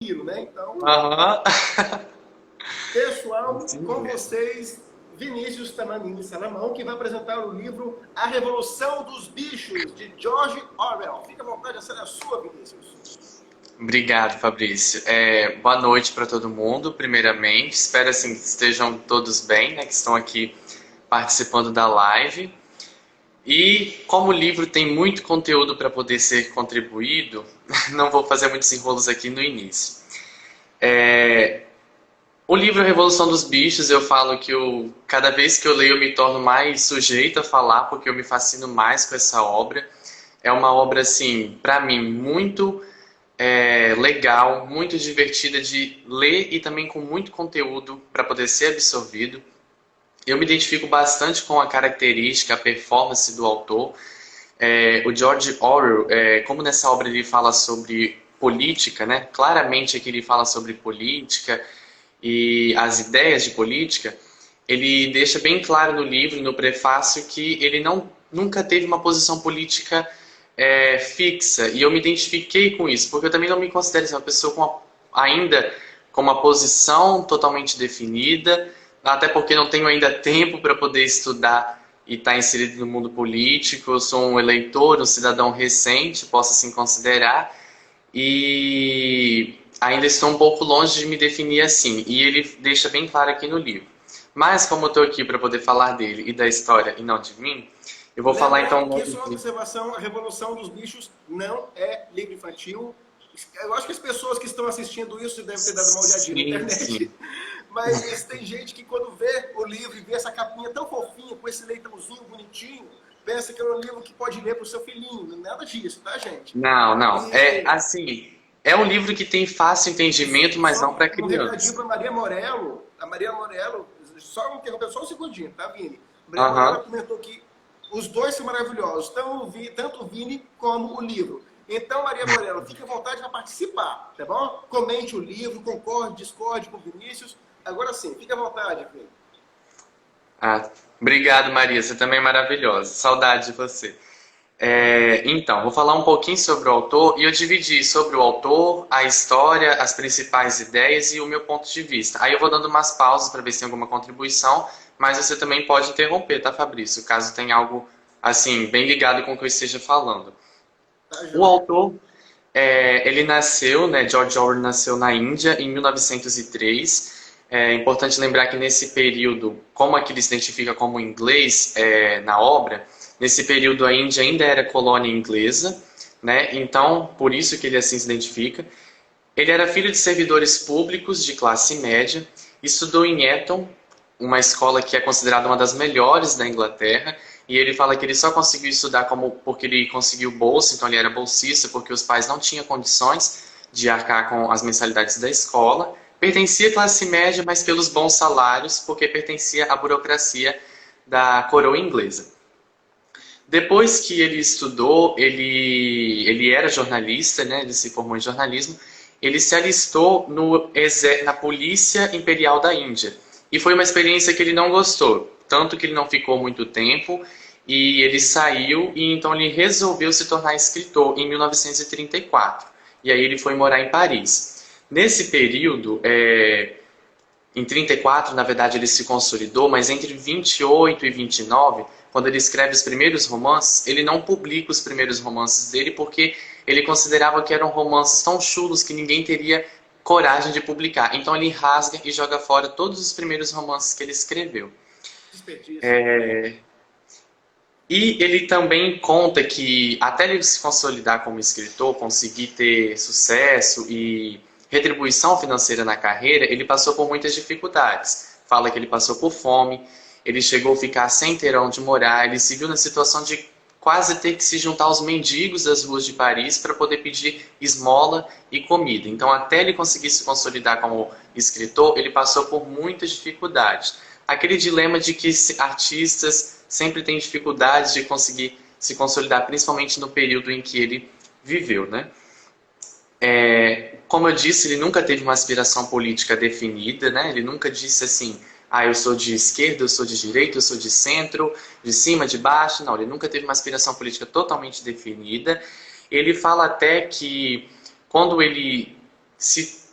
né? Então, Aham. pessoal, Sim, com mesmo. vocês, Vinícius Tamanini Salamão, que vai apresentar o livro A Revolução dos Bichos, de George Orwell. Fica à vontade, essa é a sua, Vinícius. Obrigado, Fabrício. Boa noite para todo mundo, primeiramente. Espero assim que estejam todos bem, né, que estão aqui participando da live. E como o livro tem muito conteúdo para poder ser contribuído, não vou fazer muitos enrolos aqui no início. O livro Revolução dos Bichos, eu falo que cada vez que eu leio eu me torno mais sujeito a falar, porque eu me fascino mais com essa obra. É uma obra, assim, para mim, muito legal, muito divertida de ler e também com muito conteúdo para poder ser absorvido. Eu me identifico bastante com a característica, a performance do autor. O George Orwell, como nessa obra ele fala sobre política, né? Claramente aqui ele fala sobre política e as ideias de política. Ele deixa bem claro no livro, no prefácio, que ele nunca teve uma posição política fixa. E eu me identifiquei com isso, porque eu também não me considero uma pessoa ainda com uma posição totalmente definida, até porque não tenho ainda tempo para poder estudar e estar inserido no mundo político. Eu sou um eleitor, um cidadão recente, posso assim considerar, e ainda estou um pouco longe de me definir assim. E ele deixa bem claro aqui no livro. Mas como eu estou aqui para poder falar dele e da história e não de mim, eu vou falar então Lembrando logo que, só uma de... observação, a Revolução dos Bichos não é livro infantil. Eu acho que as pessoas que estão assistindo isso devem ter dado uma olhadinha na Sim, internet. sim. Mas tem gente que quando vê o livro e vê essa capinha tão fofinha, com esse leitãozinho bonitinho, pensa que é um livro que pode ler para o seu filhinho. Nada disso, tá, gente? Não, não. É E assim, é um livro que tem fácil entendimento, mas não só para um recadinho criança. para Maria Morello. A Maria Morello, só interrompendo só um segundinho, tá, Vini? A Maria Morello Aham. comentou que os dois são maravilhosos, tanto o Vini como o livro. Então, Maria Morello, fique à vontade para participar, tá bom? Comente o livro, concorde, discorde com o Vinícius. Agora sim, fique à vontade, Vini. Ah, obrigado, Maria. Você também é maravilhosa. Saudade de você. Então, vou falar um pouquinho sobre o autor e eu dividi sobre o autor, a história, as principais ideias e o meu ponto de vista. Aí eu vou dando umas pausas para ver se tem alguma contribuição, mas você também pode interromper, tá, Fabrício? Caso tenha algo assim bem ligado com o que eu esteja falando. Tá, O joia? autor, ele nasceu, né, George Orwell nasceu na Índia em 1903. É importante lembrar que nesse período, como aqui ele se identifica como inglês na obra, nesse período a Índia ainda era colônia inglesa, né? Então, por isso que ele assim se identifica. Ele era filho de servidores públicos de classe média, estudou em Eton, uma escola que é considerada uma das melhores da Inglaterra, e ele fala que ele só conseguiu estudar porque ele conseguiu bolsa, então ele era bolsista, porque os pais não tinham condições de arcar com as mensalidades da escola. Pertencia à classe média, mas pelos bons salários, porque pertencia à burocracia da coroa inglesa. Depois que ele estudou, ele era jornalista, né? Ele se formou em jornalismo. Ele se alistou na Polícia Imperial da Índia. E foi uma experiência que ele não gostou. Tanto que ele não ficou muito tempo e ele saiu e então ele resolveu se tornar escritor em 1934. E aí ele foi morar em Paris. Nesse período, em 34, na verdade, ele se consolidou, mas entre 28 e 29, quando ele escreve os primeiros romances, ele não publica os primeiros romances dele porque ele considerava que eram romances tão chulos que ninguém teria coragem de publicar. Então ele rasga e joga fora todos os primeiros romances que ele escreveu. Desperdício. E ele também conta que até ele se consolidar como escritor, conseguir ter sucesso e retribuição financeira na carreira, ele passou por muitas dificuldades. Fala que ele passou por fome, ele chegou a ficar sem ter onde morar, ele se viu na situação de quase ter que se juntar aos mendigos das ruas de Paris para poder pedir esmola e comida. Então, até ele conseguir se consolidar como escritor, ele passou por muitas dificuldades. Aquele dilema de que artistas sempre têm dificuldades de conseguir se consolidar, principalmente no período em que ele viveu, né? Como eu disse, ele nunca teve uma aspiração política definida, né? Ele nunca disse assim, eu sou de esquerda, eu sou de direita, eu sou de centro, de cima, de baixo. Não, ele nunca teve uma aspiração política totalmente definida. Ele fala até que quando ele se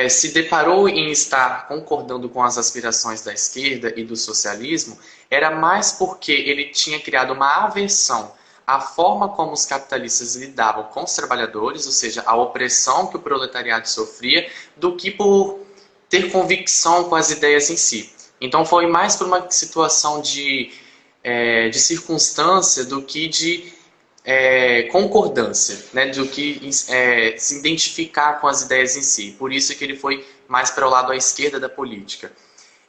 se deparou em estar concordando com as aspirações da esquerda e do socialismo, era mais porque ele tinha criado uma aversão à forma como os capitalistas lidavam com os trabalhadores, ou seja, a opressão que o proletariado sofria, do que por ter convicção com as ideias em si. Então foi mais por uma situação de circunstância do que de concordância, né, do que se identificar com as ideias em si. Por isso que ele foi mais para o lado à esquerda da política.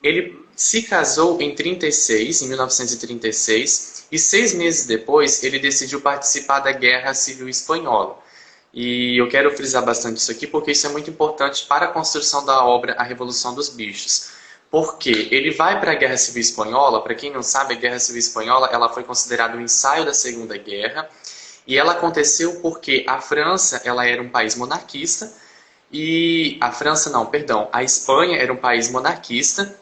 Ele se casou em 1936, e 6 meses depois ele decidiu participar da Guerra Civil Espanhola. E eu quero frisar bastante isso aqui porque isso é muito importante para a construção da obra A Revolução dos Bichos. Porque ele vai para a Guerra Civil Espanhola. Para quem não sabe, a Guerra Civil Espanhola ela foi considerada um ensaio da Segunda Guerra, e ela aconteceu porque a França ela era um país monarquista, e a Espanha era um país monarquista,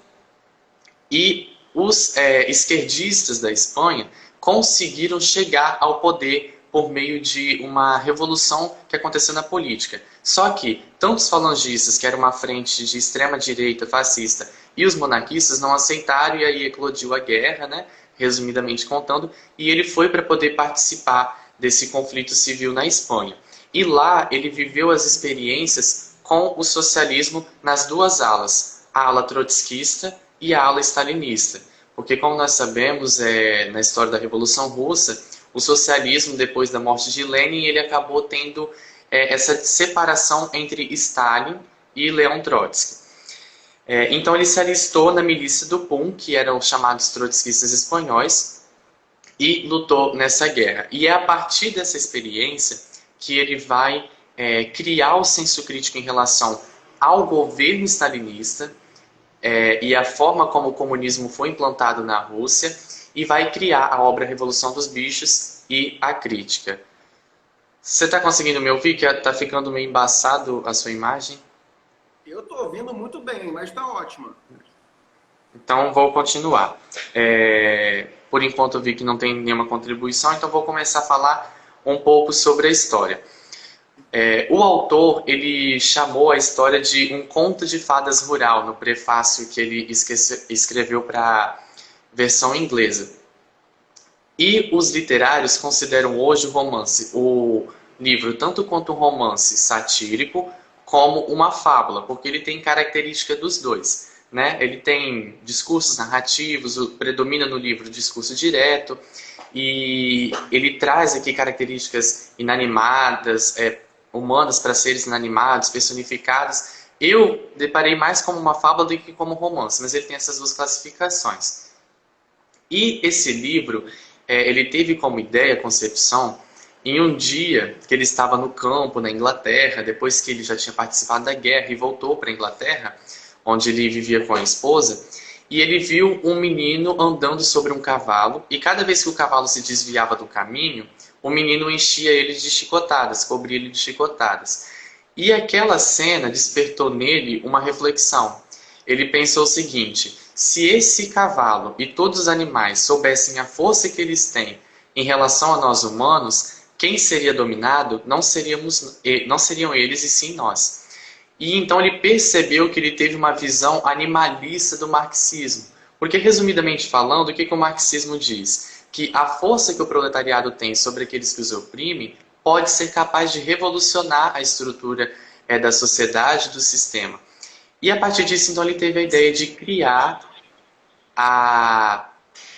e os esquerdistas da Espanha conseguiram chegar ao poder por meio de uma revolução que aconteceu na política. Só que tanto os falangistas, que era uma frente de extrema-direita fascista, e os monarquistas não aceitaram, e aí eclodiu a guerra, né, resumidamente contando, e ele foi para poder participar desse conflito civil na Espanha. E lá ele viveu as experiências com o socialismo nas duas alas, a ala trotskista e a ala stalinista. Porque, como nós sabemos, na história da Revolução Russa, o socialismo, depois da morte de Lenin, ele acabou tendo essa separação entre Stalin e Leon Trotsky. Então ele se alistou na milícia do PUN, que eram os chamados trotskistas espanhóis, e lutou nessa guerra. E é a partir dessa experiência que ele vai criar o senso crítico em relação ao governo stalinista e a forma como o comunismo foi implantado na Rússia, e vai criar a obra Revolução dos Bichos e a crítica. Você está conseguindo me ouvir? Que está ficando meio embaçado a sua imagem? Eu estou ouvindo muito bem, mas está ótima. Então vou continuar. Por enquanto eu vi que não tem nenhuma contribuição, então vou começar a falar um pouco sobre a história. O autor ele chamou a história de um conto de fadas rural, no prefácio que ele escreveu para a versão inglesa. E os literários consideram hoje o livro tanto quanto um romance satírico, como uma fábula, porque ele tem característica dos dois. Né? Ele tem discursos narrativos, predomina no livro o discurso direto, e ele traz aqui características inanimadas, humanas para seres inanimados, personificados. Eu deparei mais como uma fábula do que como romance, mas ele tem essas duas classificações. E esse livro, ele teve como ideia, concepção, em um dia que ele estava no campo, na Inglaterra, depois que ele já tinha participado da guerra e voltou para a Inglaterra, onde ele vivia com a esposa, e ele viu um menino andando sobre um cavalo, e cada vez que o cavalo se desviava do caminho, o menino enchia ele de chicotadas, cobria ele de chicotadas. E aquela cena despertou nele uma reflexão. Ele pensou o seguinte: se esse cavalo e todos os animais soubessem a força que eles têm em relação a nós humanos, quem seria dominado não seriam eles e sim nós. E então ele percebeu que ele teve uma visão animalista do marxismo. Porque, resumidamente falando, o que o marxismo diz? Que a força que o proletariado tem sobre aqueles que os oprimem pode ser capaz de revolucionar a estrutura da sociedade, do sistema. E a partir disso, então, ele teve a ideia de criar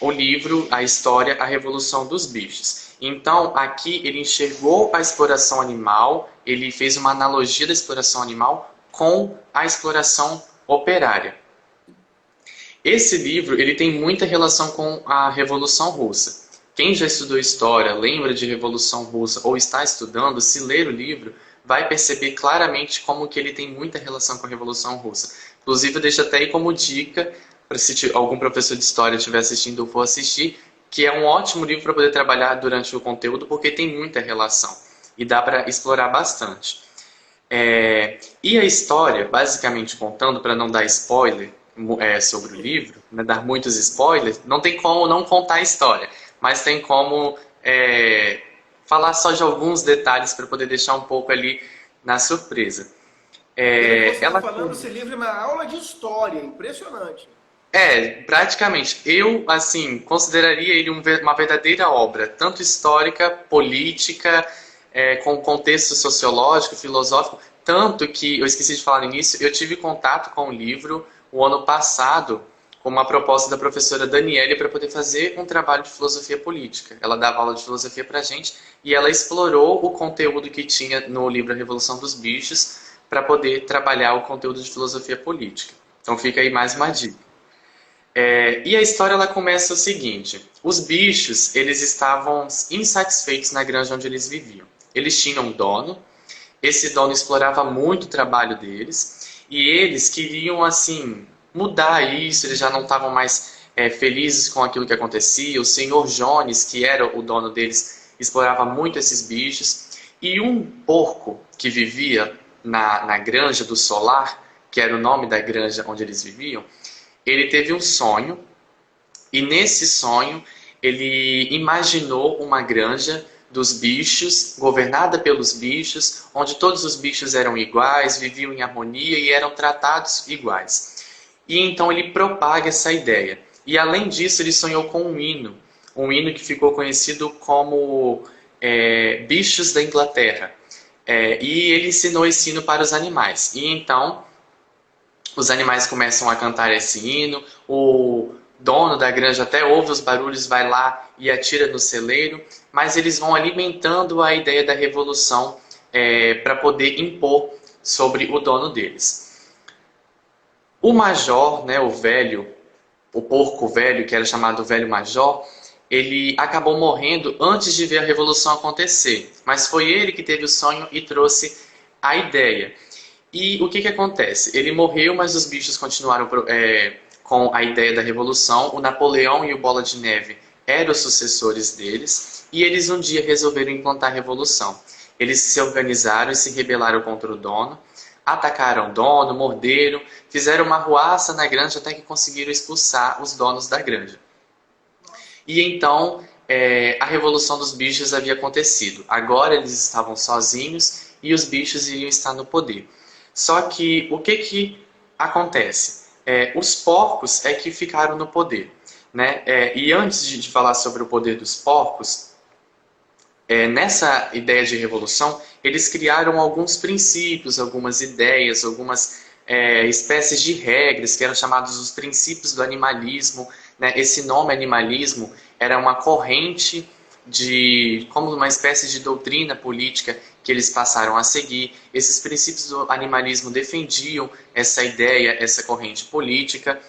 o livro, a história, A Revolução dos Bichos. Então, aqui ele enxergou a exploração animal, ele fez uma analogia da exploração animal com a exploração operária. Esse livro ele tem muita relação com a Revolução Russa. Quem já estudou história, lembra de Revolução Russa ou está estudando, se ler o livro, vai perceber claramente como que ele tem muita relação com a Revolução Russa. Inclusive, eu deixo até aí como dica, para se algum professor de história estiver assistindo ou for assistir, que é um ótimo livro para poder trabalhar durante o conteúdo, porque tem muita relação e dá para explorar bastante. E a história, basicamente contando, para não dar spoiler sobre o livro, né, dar muitos spoilers, não tem como não contar a história, mas tem como falar só de alguns detalhes para poder deixar um pouco ali na surpresa. Pelo que você está Ela falando, esse livro é uma aula de história, impressionante. praticamente, eu, assim, consideraria ele uma verdadeira obra, tanto histórica, política, com contexto sociológico, filosófico, tanto que, eu esqueci de falar no início, eu tive contato com o livro o ano passado, com uma proposta da professora Daniele para poder fazer um trabalho de filosofia política. Ela dava aula de filosofia para a gente e ela explorou o conteúdo que tinha no livro A Revolução dos Bichos para poder trabalhar o conteúdo de filosofia política. Então fica aí mais uma dica. E a história ela começa o seguinte: os bichos eles estavam insatisfeitos na granja onde eles viviam. Eles tinham um dono, esse dono explorava muito o trabalho deles e eles queriam assim mudar isso. Eles já não estavam mais felizes com aquilo que acontecia. O senhor Jones, que era o dono deles, explorava muito esses bichos e um porco que vivia na granja do Solar, que era o nome da granja onde eles viviam, ele teve um sonho, e nesse sonho ele imaginou uma granja dos bichos, governada pelos bichos, onde todos os bichos eram iguais, viviam em harmonia e eram tratados iguais. E então ele propaga essa ideia. E além disso, ele sonhou com um hino que ficou conhecido como Bichos da Inglaterra. E ele ensinou esse hino para os animais. E então os animais começam a cantar esse hino, o dono da granja até ouve os barulhos, vai lá e atira no celeiro, mas eles vão alimentando a ideia da revolução para poder impor sobre o dono deles. O major, né, o velho, o porco velho, que era chamado velho major, ele acabou morrendo antes de ver a revolução acontecer, mas foi ele que teve o sonho e trouxe a ideia. E o que acontece? Ele morreu, mas os bichos continuaram com a ideia da revolução. O Napoleão e o Bola de Neve eram os sucessores deles, e eles um dia resolveram implantar a revolução. Eles se organizaram e se rebelaram contra o dono, atacaram o dono, morderam, fizeram uma arruaça na granja até que conseguiram expulsar os donos da granja. E então a revolução dos bichos havia acontecido. Agora eles estavam sozinhos e os bichos iriam estar no poder. Só que o que acontece? Os porcos é que ficaram no poder, né? E antes de falar sobre o poder dos porcos, nessa ideia de revolução, eles criaram alguns princípios, algumas ideias, algumas espécies de regras que eram chamados os princípios do animalismo, né? Esse nome animalismo era uma corrente como uma espécie de doutrina política que eles passaram a seguir. Esses princípios do animalismo defendiam essa ideia, essa corrente política.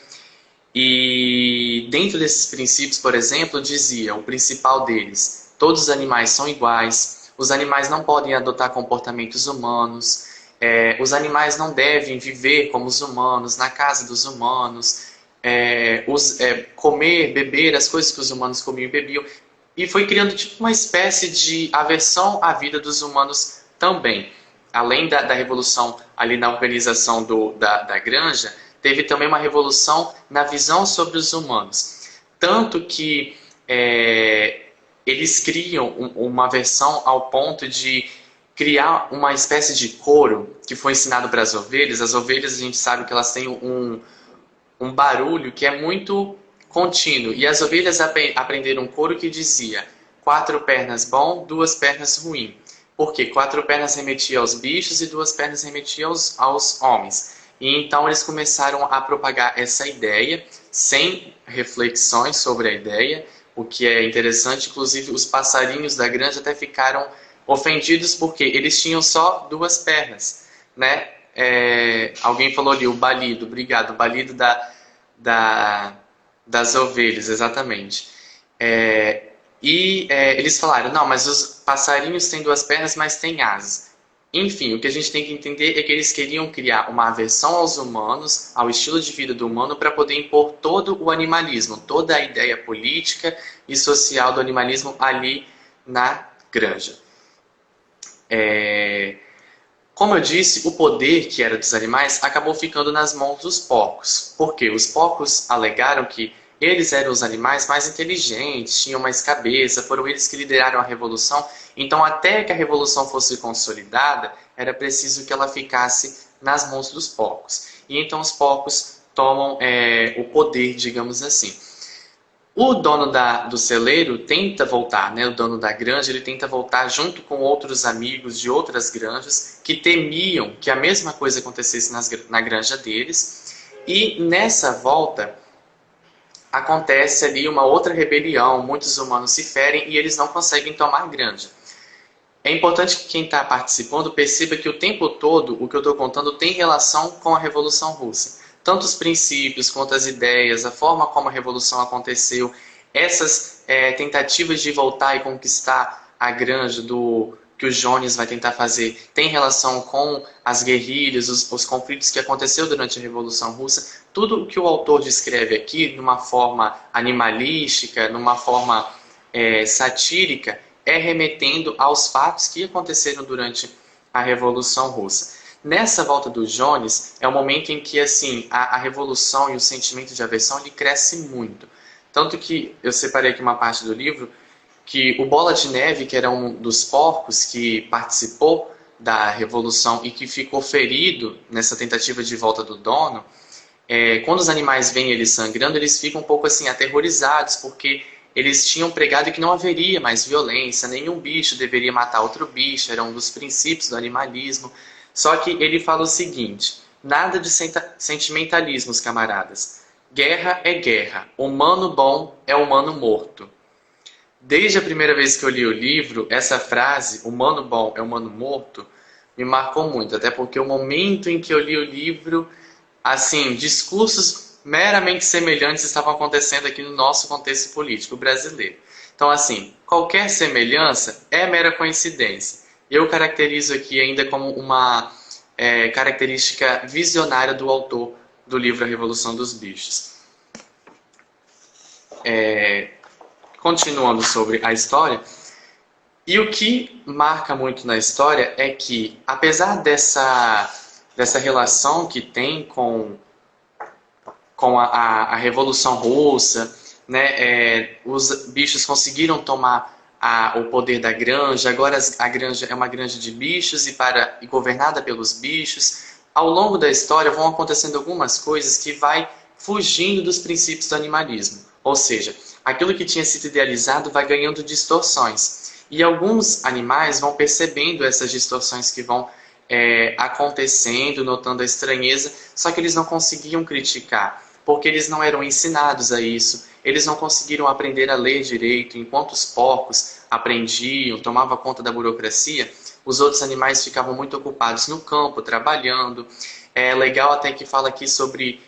E dentro desses princípios, por exemplo, dizia o principal deles: todos os animais são iguais, os animais não podem adotar comportamentos humanos, os animais não devem viver como os humanos, na casa dos humanos, comer, beber as coisas que os humanos comiam e bebiam. E foi criando tipo uma espécie de aversão à vida dos humanos também. Além da revolução ali na organização da granja, teve também uma revolução na visão sobre os humanos. Tanto que eles criam uma versão ao ponto de criar uma espécie de coro que foi ensinado para as ovelhas. As ovelhas, a gente sabe que elas têm um barulho que é muito contínuo. E as ovelhas aprenderam um coro que dizia: 4 pernas bom, 2 pernas ruim. Porque 4 pernas remetia aos bichos e 2 pernas remetia aos homens. E então eles começaram a propagar essa ideia, sem reflexões sobre a ideia, o que é interessante. Inclusive os passarinhos da granja até ficaram ofendidos porque eles tinham só 2 pernas, né? Alguém falou ali, o balido, obrigado, o balido das ovelhas, exatamente. Eles falaram: não, mas os passarinhos têm 2 pernas, mas têm asas. Enfim, o que a gente tem que entender é que eles queriam criar uma aversão aos humanos, ao estilo de vida do humano, para poder impor todo o animalismo, toda a ideia política e social do animalismo ali na granja. Como eu disse, o poder que era dos animais acabou ficando nas mãos dos porcos. Porque os porcos alegaram que eles eram os animais mais inteligentes, tinham mais cabeça, foram eles que lideraram a revolução. Então, até que a revolução fosse consolidada, era preciso que ela ficasse nas mãos dos porcos. E então os porcos tomam o poder, digamos assim. O dono do celeiro tenta voltar, né? O dono da granja, ele tenta voltar junto com outros amigos de outras granjas que temiam que a mesma coisa acontecesse na granja deles. E nessa volta acontece ali uma outra rebelião, muitos humanos se ferem e eles não conseguem tomar a granja. É importante que quem está participando perceba que o tempo todo o que eu estou contando tem relação com a Revolução Russa. Tanto os princípios quanto as ideias, a forma como a Revolução aconteceu, essas tentativas de voltar e conquistar a granja que o Jones vai tentar fazer, tem relação com as guerrilhas, os conflitos que aconteceu durante a Revolução Russa. Tudo o que o autor descreve aqui, numa forma animalística, numa forma satírica, remetendo aos fatos que aconteceram durante a Revolução Russa. Nessa volta do Jones, é o momento em que assim, a revolução e o sentimento de aversão ele cresce muito. Tanto que eu separei aqui uma parte do livro que o Bola de Neve, que era um dos porcos que participou da revolução e que ficou ferido nessa tentativa de volta do dono, quando os animais veem ele sangrando, eles ficam um pouco assim aterrorizados, porque eles tinham pregado que não haveria mais violência, nenhum bicho deveria matar outro bicho, era um dos princípios do animalismo. Só que ele fala o seguinte: nada de sentimentalismos, camaradas. Guerra é guerra. Humano bom é humano morto. Desde a primeira vez que eu li o livro, essa frase, humano bom é humano morto, me marcou muito. Até porque o momento em que eu li o livro, assim, discursos meramente semelhantes estavam acontecendo aqui no nosso contexto político brasileiro. Então, assim, qualquer semelhança é mera coincidência. Eu caracterizo aqui ainda como uma característica visionária do autor do livro A Revolução dos Bichos. Continuando sobre a história, e o que marca muito na história é que, apesar dessa relação que tem com a Revolução Russa, né, os bichos conseguiram tomar o poder da granja, agora a granja é uma granja de bichos e governada pelos bichos. Ao longo da história vão acontecendo algumas coisas que vai fugindo dos princípios do animalismo. Ou seja, aquilo que tinha sido idealizado vai ganhando distorções. E alguns animais vão percebendo essas distorções que vão acontecendo, notando a estranheza, só que eles não conseguiam criticar, porque eles não eram ensinados a isso. Eles não conseguiram aprender a ler direito. Enquanto os porcos aprendiam, tomavam conta da burocracia, os outros animais ficavam muito ocupados no campo, trabalhando. É legal até que fala aqui sobre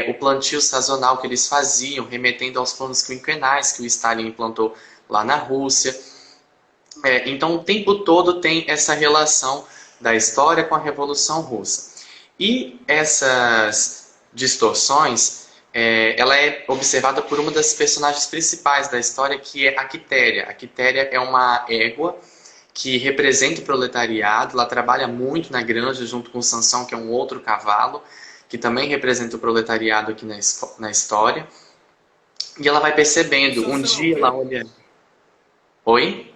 o plantio sazonal que eles faziam, remetendo aos planos quinquenais que o Stalin implantou lá na Rússia. Então, o tempo todo tem essa relação da história com a Revolução Russa. E essas distorções, ela é observada por uma das personagens principais da história, que é a Quitéria. A Quitéria é uma égua que representa o proletariado. Ela trabalha muito na granja junto com o Sansão, que é um outro cavalo, que também representa o proletariado aqui na história. E ela vai percebendo, Sansão, um dia ela olha... Oi?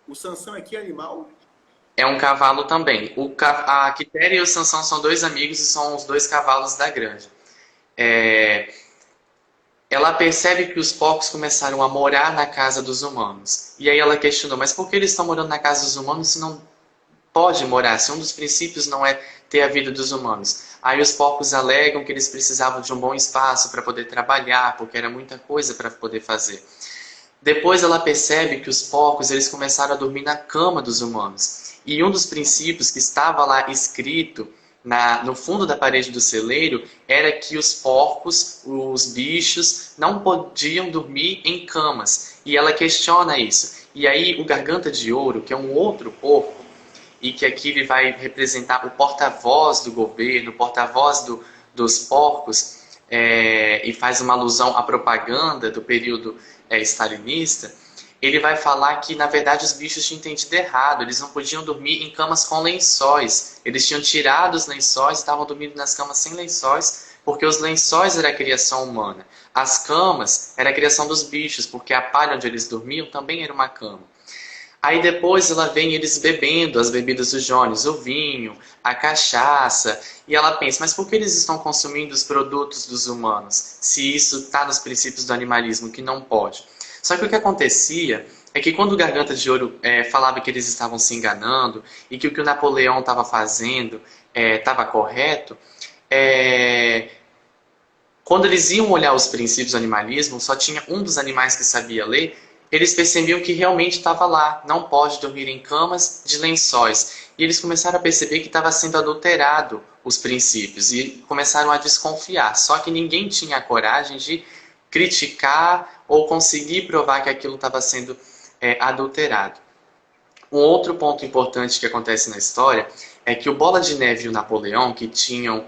O Sansão aqui é animal? É um cavalo também. A Quitéria e o Sansão são dois amigos e são os dois cavalos da granja. Ela percebe que os porcos começaram a morar na casa dos humanos. E aí ela questionou, mas por que eles estão morando na casa dos humanos se não pode morar? Se um dos princípios não é ter a vida dos humanos. Aí os porcos alegam que eles precisavam de um bom espaço para poder trabalhar, porque era muita coisa para poder fazer. Depois ela percebe que os porcos eles começaram a dormir na cama dos humanos. E um dos princípios que estava lá escrito no fundo da parede do celeiro era que os porcos, os bichos, não podiam dormir em camas. E ela questiona isso. E aí o Garganta de Ouro, que é um outro porco, e que aqui ele vai representar o porta-voz do governo, o porta-voz dos porcos, e faz uma alusão à propaganda do período stalinista, ele vai falar que, na verdade, os bichos tinham entendido errado. Eles não podiam dormir em camas com lençóis. Eles tinham tirado os lençóis e estavam dormindo nas camas sem lençóis, porque os lençóis era a criação humana. As camas era a criação dos bichos, porque a palha onde eles dormiam também era uma cama. Aí depois ela vê eles bebendo as bebidas do Jones, o vinho, a cachaça, e ela pensa, mas por que eles estão consumindo os produtos dos humanos, se isso está nos princípios do animalismo, que não pode? Só que o que acontecia é que quando o Garganta de Ouro falava que eles estavam se enganando e que o Napoleão estava fazendo estava correto, quando eles iam olhar os princípios do animalismo, só tinha um dos animais que sabia ler, eles percebiam que realmente estava lá, não pode dormir em camas de lençóis. E eles começaram a perceber que estava sendo adulterado os princípios e começaram a desconfiar. Só que ninguém tinha a coragem de criticar ou conseguir provar que aquilo estava sendo adulterado. Um outro ponto importante que acontece na história é que o Bola de Neve e o Napoleão, que tinham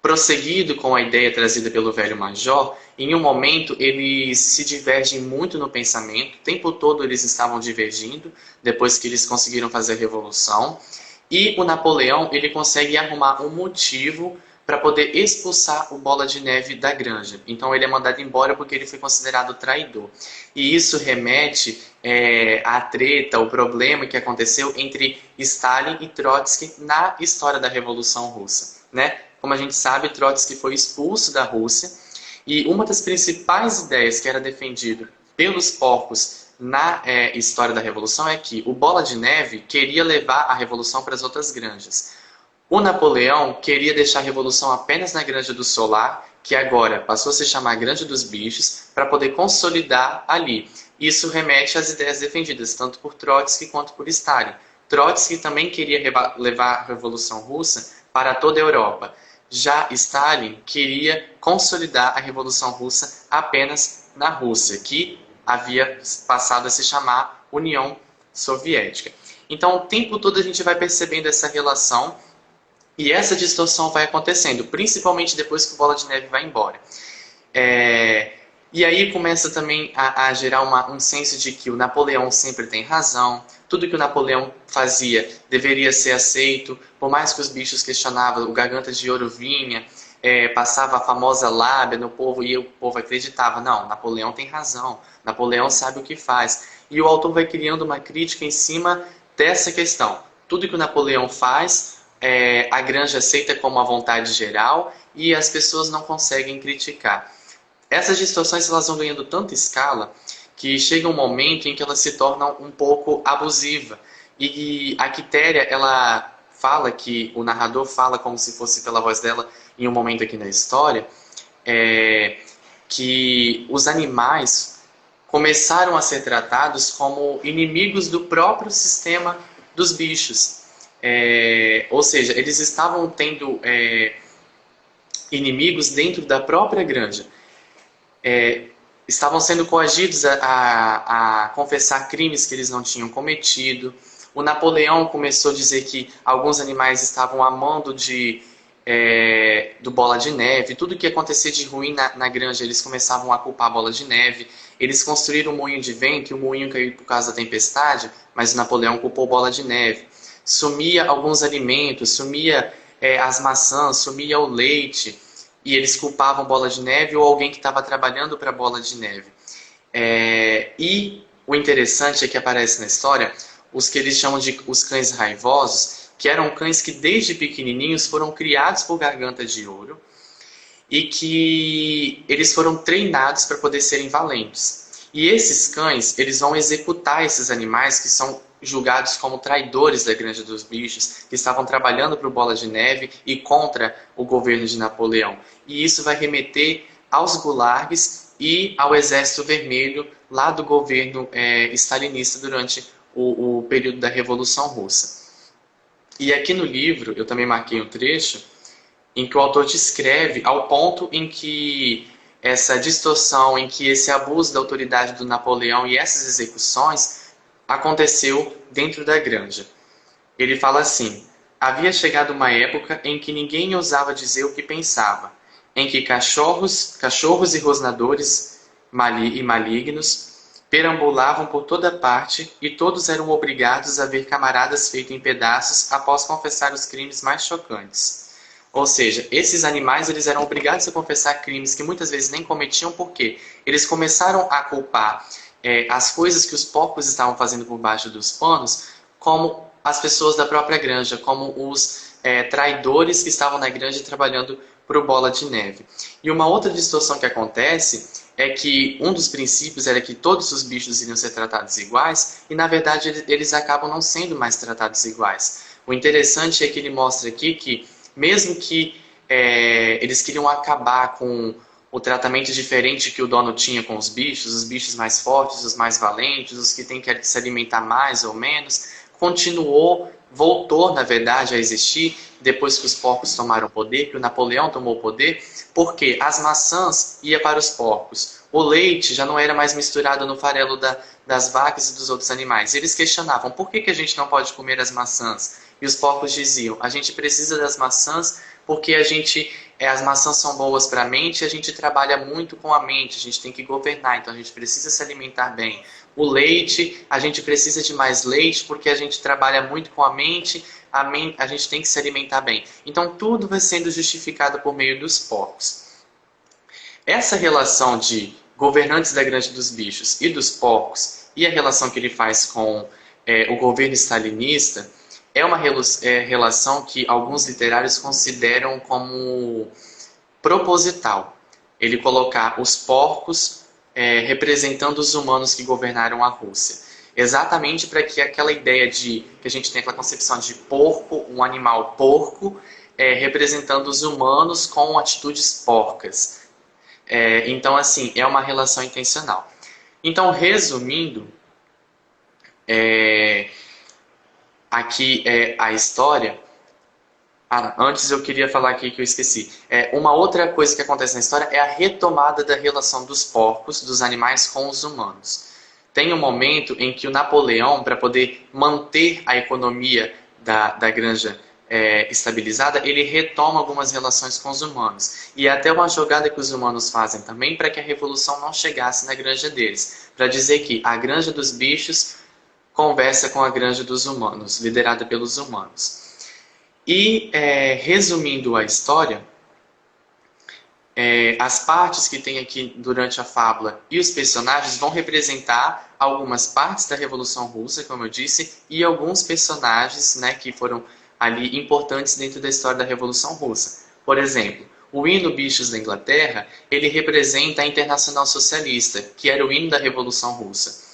prosseguido com a ideia trazida pelo velho Major, em um momento eles se divergem muito no pensamento, o tempo todo eles estavam divergindo, depois que eles conseguiram fazer a revolução, e o Napoleão ele consegue arrumar um motivo para poder expulsar o Bola de Neve da granja. Então ele é mandado embora porque ele foi considerado traidor. E isso remete à treta, ao problema que aconteceu entre Stalin e Trotsky na história da Revolução Russa, né? Como a gente sabe, Trotsky foi expulso da Rússia e uma das principais ideias que era defendido pelos porcos na história da Revolução é que o Bola de Neve queria levar a Revolução para as outras granjas. O Napoleão queria deixar a Revolução apenas na Granja do Solar, que agora passou a se chamar Granja dos Bichos, para poder consolidar ali. Isso remete às ideias defendidas, tanto por Trotsky quanto por Stalin. Trotsky também queria levar a Revolução Russa para toda a Europa. Já Stalin queria consolidar a Revolução Russa apenas na Rússia, que havia passado a se chamar União Soviética. Então, o tempo todo a gente vai percebendo essa relação e essa distorção vai acontecendo, principalmente depois que o Bola de Neve vai embora. E aí começa também a gerar um senso de que o Napoleão sempre tem razão, tudo que o Napoleão fazia deveria ser aceito, por mais que os bichos questionavam, o Garganta de Ouro vinha, passava a famosa lábia no povo e o povo acreditava, não, Napoleão tem razão, Napoleão sabe o que faz. E o autor vai criando uma crítica em cima dessa questão. Tudo que o Napoleão faz, a granja aceita como a vontade geral e as pessoas não conseguem criticar. Essas distorções elas vão ganhando tanta escala que chega um momento em que elas se tornam um pouco abusiva. E a Quitéria, ela fala que, o narrador fala como se fosse pela voz dela em um momento aqui na história, que os animais começaram a ser tratados como inimigos do próprio sistema dos bichos. Ou seja, eles estavam tendo inimigos dentro da própria granja. Estavam sendo coagidos a confessar crimes que eles não tinham cometido. O Napoleão começou a dizer que alguns animais estavam amando do Bola de Neve. Tudo que acontecia de ruim na granja, eles começavam a culpar a Bola de Neve. Eles construíram um moinho de vento, e o moinho caiu por causa da tempestade, mas o Napoleão culpou Bola de Neve. Sumia alguns alimentos, sumia as maçãs, sumia o leite, e eles culpavam Bola de Neve ou alguém que estava trabalhando para Bola de Neve. E o interessante é que aparece na história os que eles chamam de os cães raivosos, que eram cães que desde pequenininhos foram criados por Garganta de Ouro e que eles foram treinados para poder serem valentes. E esses cães, eles vão executar esses animais que são julgados como traidores da Granja dos Bichos, que estavam trabalhando para o Bola de Neve e contra o governo de Napoleão. E isso vai remeter aos gulags e ao Exército Vermelho lá do governo stalinista durante o período da Revolução Russa. E aqui no livro, eu também marquei um trecho em que o autor descreve ao ponto em que essa distorção, em que esse abuso da autoridade do Napoleão e essas execuções aconteceu dentro da granja. Ele fala assim: havia chegado uma época em que ninguém ousava dizer o que pensava, em que cachorros e rosnadores e malignos perambulavam por toda parte e todos eram obrigados a ver camaradas feitos em pedaços após confessar os crimes mais chocantes. Ou seja, esses animais eles eram obrigados a confessar crimes que muitas vezes nem cometiam, porque eles começaram a culpar as coisas que os porcos estavam fazendo por baixo dos panos como as pessoas da própria granja, como os traidores que estavam na granja trabalhando para o Bola de Neve. E uma outra distorção que acontece é que um dos princípios era que todos os bichos iriam ser tratados iguais, e na verdade eles acabam não sendo mais tratados iguais. O interessante é que ele mostra aqui que, mesmo que eles queriam acabar com o tratamento diferente que o dono tinha com os bichos mais fortes, os mais valentes, os que têm que se alimentar mais ou menos, voltou, na verdade, a existir depois que os porcos tomaram o poder, que o Napoleão tomou o poder, porque as maçãs iam para os porcos. O leite já não era mais misturado no farelo das vacas e dos outros animais. Eles questionavam, por que a gente não pode comer as maçãs? E os porcos diziam, a gente precisa das maçãs porque as maçãs são boas para a mente e a gente trabalha muito com a mente, a gente tem que governar, então a gente precisa se alimentar bem. O leite, a gente precisa de mais leite porque a gente trabalha muito com a mente, a gente tem que se alimentar bem. Então tudo vai sendo justificado por meio dos porcos. Essa relação de governantes da granja dos bichos e dos porcos, e a relação que ele faz com o governo stalinista, é uma relação que alguns literários consideram como proposital. Ele colocar os porcos representando os humanos que governaram a Rússia. Exatamente para que aquela ideia que a gente tem aquela concepção de porco, um animal porco, representando os humanos com atitudes porcas. Então, assim, é uma relação intencional. Então, resumindo, aqui é a história. Antes eu queria falar aqui que eu esqueci. Uma outra coisa que acontece na história é a retomada da relação dos porcos, dos animais, com os humanos. Tem um momento em que o Napoleão, para poder manter a economia da granja estabilizada, ele retoma algumas relações com os humanos. E é até uma jogada que os humanos fazem também para que a revolução não chegasse na granja deles. Para dizer que a granja dos bichos conversa com a granja dos humanos, liderada pelos humanos. E, resumindo a história, as partes que tem aqui durante a fábula e os personagens vão representar algumas partes da Revolução Russa, como eu disse, e alguns personagens, né, que foram ali importantes dentro da história da Revolução Russa. Por exemplo, o hino Bichos da Inglaterra, ele representa a Internacional Socialista, que era o hino da Revolução Russa.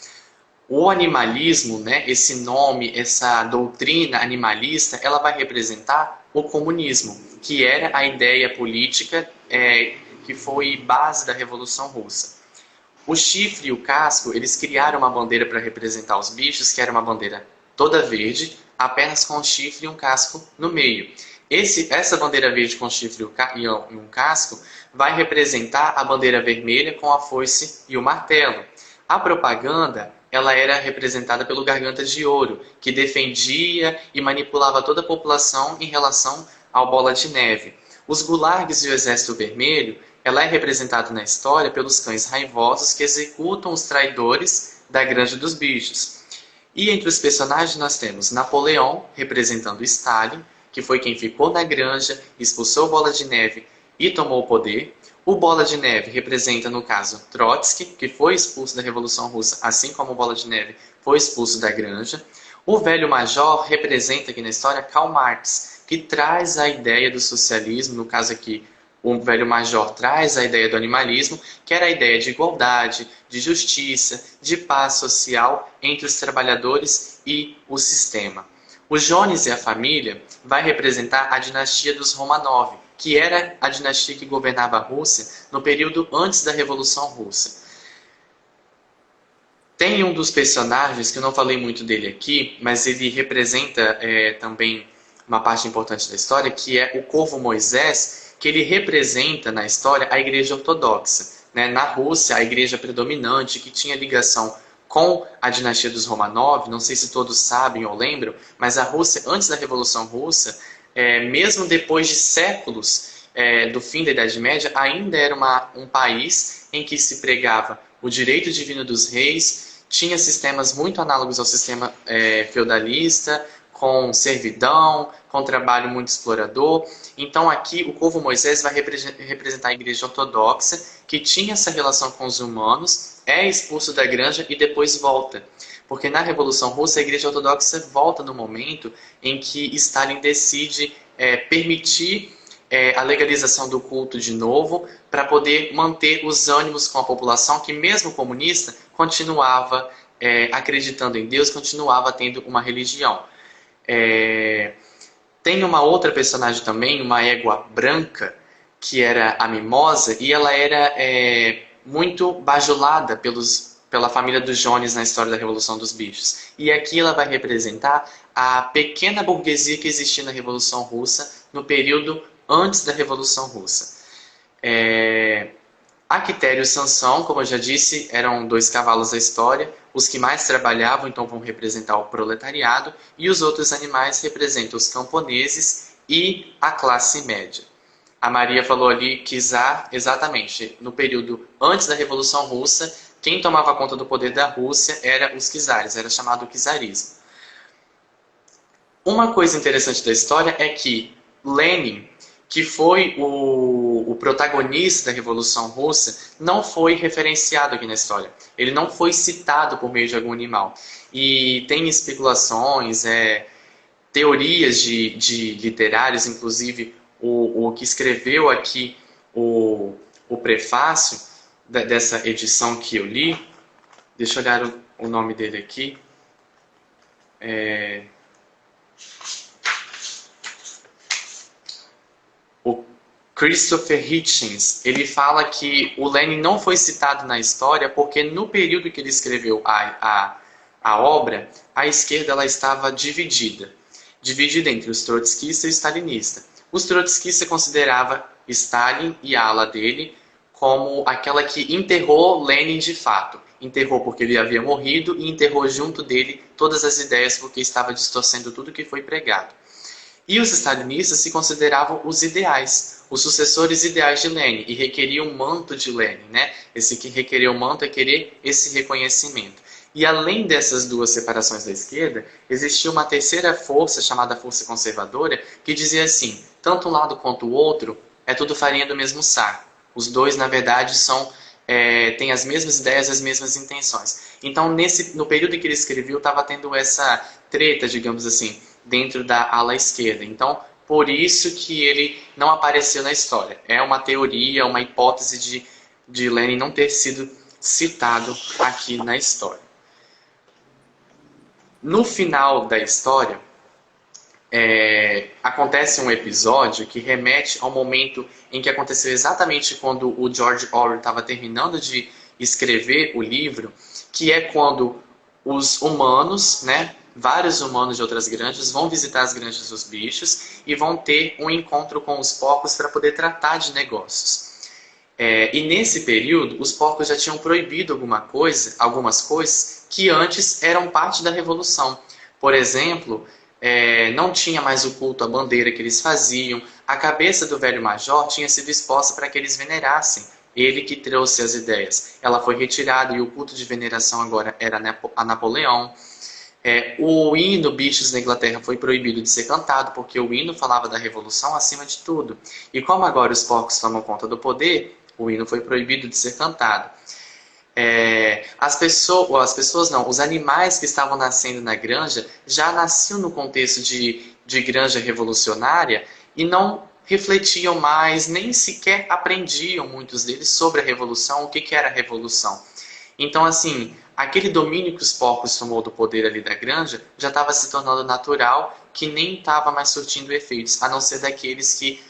O animalismo, né, esse nome, essa doutrina animalista, ela vai representar o comunismo, que era a ideia política que foi base da Revolução Russa. O chifre e o casco, eles criaram uma bandeira para representar os bichos, que era uma bandeira toda verde, apenas com um chifre e um casco no meio. Essa bandeira verde com chifre e um casco vai representar a bandeira vermelha com a foice e o martelo. A propaganda, ela era representada pelo Garganta de Ouro, que defendia e manipulava toda a população em relação ao Bola de Neve. Os gulags e o Exército Vermelho, ela é representada na história pelos cães raivosos que executam os traidores da Granja dos Bichos. E entre os personagens nós temos Napoleão, representando Stalin, que foi quem ficou na granja, expulsou o Bola de Neve e tomou o poder. O Bola de Neve representa, no caso, Trotsky, que foi expulso da Revolução Russa, assim como o Bola de Neve foi expulso da granja. O Velho Major representa aqui na história Karl Marx, que traz a ideia do socialismo, no caso aqui, o Velho Major traz a ideia do animalismo, que era a ideia de igualdade, de justiça, de paz social entre os trabalhadores e o sistema. O Jones e a família vai representar a dinastia dos Romanov, que era a dinastia que governava a Rússia no período antes da Revolução Russa. Tem um dos personagens, que eu não falei muito dele aqui, mas ele representa também uma parte importante da história, que é o Corvo Moisés, que ele representa na história a Igreja Ortodoxa. Na Rússia, a igreja predominante, que tinha ligação com a dinastia dos Romanov, não sei se todos sabem ou lembram, mas a Rússia, antes da Revolução Russa, mesmo depois de séculos do fim da Idade Média, ainda era um país em que se pregava o direito divino dos reis, tinha sistemas muito análogos ao sistema feudalista, com servidão, com trabalho muito explorador. Então aqui o povo Moisés vai representar a igreja ortodoxa, que tinha essa relação com os humanos, é expulso da granja e depois volta. Porque na Revolução Russa a igreja ortodoxa volta no momento em que Stalin decide permitir a legalização do culto de novo, para poder manter os ânimos com a população que, mesmo comunista, continuava acreditando em Deus, continuava tendo uma religião. Tem uma outra personagem também, uma égua branca, que era a Mimosa, e ela era muito bajulada pela família dos Jones na história da Revolução dos Bichos. E aqui ela vai representar a pequena burguesia que existia na Revolução Russa no período antes da Revolução Russa. A Quitéria e o Sansão, como eu já disse, eram 2 cavalos da história. Os que mais trabalhavam, então, vão representar o proletariado, e os outros animais representam os camponeses e a classe média. A Maria falou ali que czar, exatamente, no período antes da Revolução Russa, quem tomava conta do poder da Rússia eram os czares, era chamado czarismo. Uma coisa interessante da história é que Lenin, que foi o protagonista da Revolução Russa, não foi referenciado aqui na história. Ele não foi citado por meio de algum animal. E tem especulações, teorias de literários, inclusive o que escreveu aqui o prefácio dessa edição que eu li. Deixa eu olhar o nome dele aqui. O Christopher Hitchens, ele fala que o Lenin não foi citado na história porque no período que ele escreveu a obra, a esquerda ela estava dividida entre os trotskistas e o stalinista. Os trotskistas consideravam Stalin e a ala dele como aquela que enterrou Lenin de fato. Enterrou porque ele havia morrido e enterrou junto dele todas as ideias porque estava distorcendo tudo que foi pregado. E os stalinistas se consideravam os ideais, os sucessores ideais de Lenin, e requeriam o manto de Lenin, né? Esse que requerer o manto é querer esse reconhecimento. E além dessas 2 separações da esquerda, existia uma terceira força, chamada força conservadora, que dizia assim, tanto um lado quanto o outro, é tudo farinha do mesmo saco. Os 2, na verdade, têm as mesmas ideias, as mesmas intenções. Então, no período em que ele escreveu, estava tendo essa treta, digamos assim, dentro da ala esquerda. Então, por isso que ele não apareceu na história. É uma teoria, uma hipótese de Lenin não ter sido citado aqui na história. No final da história, acontece um episódio que remete ao momento em que aconteceu exatamente quando o George Orwell estava terminando de escrever o livro, que é quando os humanos, né, vários humanos de outras granjas vão visitar as granjas dos bichos e vão ter um encontro com os porcos para poder tratar de negócios. E nesse período, os porcos já tinham proibido algumas coisas que antes eram parte da Revolução. Por exemplo, não tinha mais o culto à bandeira que eles faziam. A cabeça do velho major tinha sido exposta para que eles venerassem. Ele que trouxe as ideias. Ela foi retirada e o culto de veneração agora era a Napoleão. O hino Bichos na Inglaterra foi proibido de ser cantado, porque o hino falava da revolução acima de tudo. E como agora os porcos tomam conta do poder, o hino foi proibido de ser cantado. Os animais que estavam nascendo na granja já nasciam no contexto de granja revolucionária e não refletiam mais, nem sequer aprendiam, muitos deles, sobre a revolução, o que era a revolução. Então, assim, aquele domínio que os porcos tomou do poder ali da granja já estava se tornando natural, que nem estava mais surtindo efeitos, a não ser daqueles que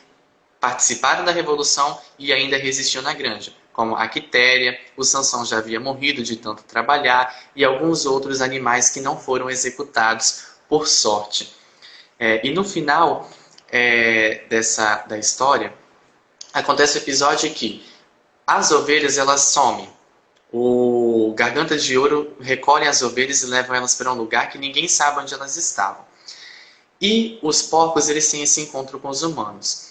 participaram da revolução e ainda resistiam na granja, como a Quitéria, o Sansão já havia morrido de tanto trabalhar, e alguns outros animais que não foram executados por sorte. E no final da história, acontece o episódio que as ovelhas elas somem. O Garganta de Ouro recolhe as ovelhas e levam elas para um lugar que ninguém sabe onde elas estavam. E os porcos eles têm esse encontro com os humanos.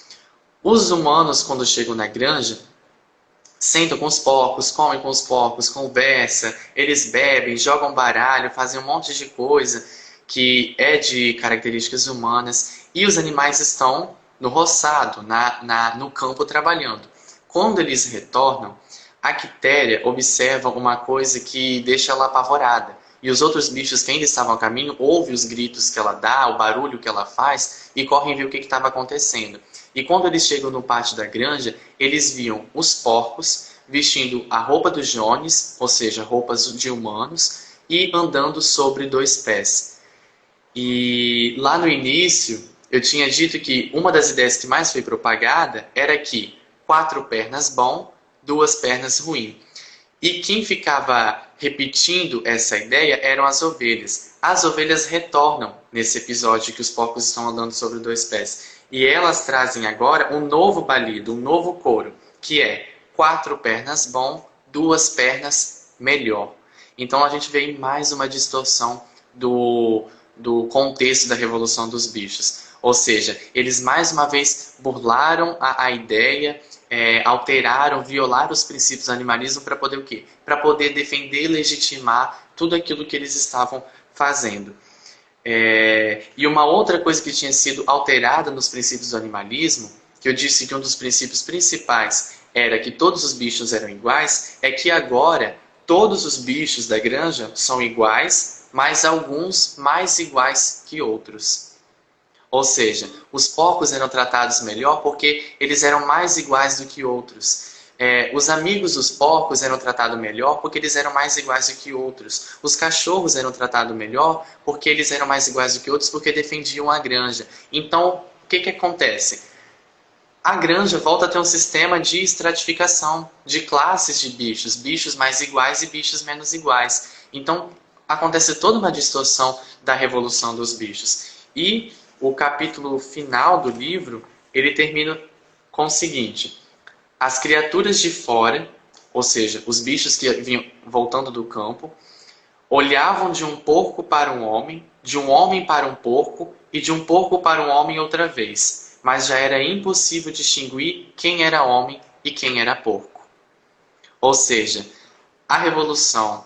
Os humanos, quando chegam na granja, sentam com os porcos, comem com os porcos, conversam, eles bebem, jogam baralho, fazem um monte de coisa. que é de características humanas, e os animais estão no roçado, no campo trabalhando. Quando eles retornam, a Quitéria observa uma coisa que deixa ela apavorada. E os outros bichos que ainda estavam a caminho ouvem os gritos que ela dá, o barulho que ela faz, e correm ver o que estava acontecendo. E quando eles chegam no pátio da granja, eles viam os porcos vestindo a roupa dos Jones, ou seja, roupas de humanos, e andando sobre 2 pés. E lá no início, eu tinha dito que uma das ideias que mais foi propagada era que 4 pernas bom, 2 pernas ruim. E quem ficava repetindo essa ideia eram as ovelhas. As ovelhas retornam nesse episódio que os porcos estão andando sobre 2 pés. E elas trazem agora um novo balido, um novo coro, que é 4 pernas bom, 2 pernas melhor. Então a gente vê mais uma distorção do contexto da Revolução dos Bichos. Ou seja, eles mais uma vez burlaram a ideia, alteraram, violaram os princípios do animalismo para poder o quê? Para poder defender e legitimar tudo aquilo que eles estavam fazendo. E uma outra coisa que tinha sido alterada nos princípios do animalismo, que eu disse que um dos princípios principais era que todos os bichos eram iguais, é que agora todos os bichos da granja são iguais, mas alguns mais iguais que outros. Ou seja, os porcos eram tratados melhor porque eles eram mais iguais do que outros. Os amigos dos porcos eram tratados melhor porque eles eram mais iguais do que outros. Os cachorros eram tratados melhor porque eles eram mais iguais do que outros porque defendiam a granja. Então, o que acontece? A granja volta a ter um sistema de estratificação, de classes de bichos. Bichos mais iguais e bichos menos iguais. Então, acontece toda uma distorção da revolução dos bichos. E o capítulo final do livro, ele termina com o seguinte: as criaturas de fora, ou seja, os bichos que vinham voltando do campo, olhavam de um porco para um homem, de um homem para um porco e de um porco para um homem outra vez, mas já era impossível distinguir quem era homem e quem era porco. Ou seja, a revolução,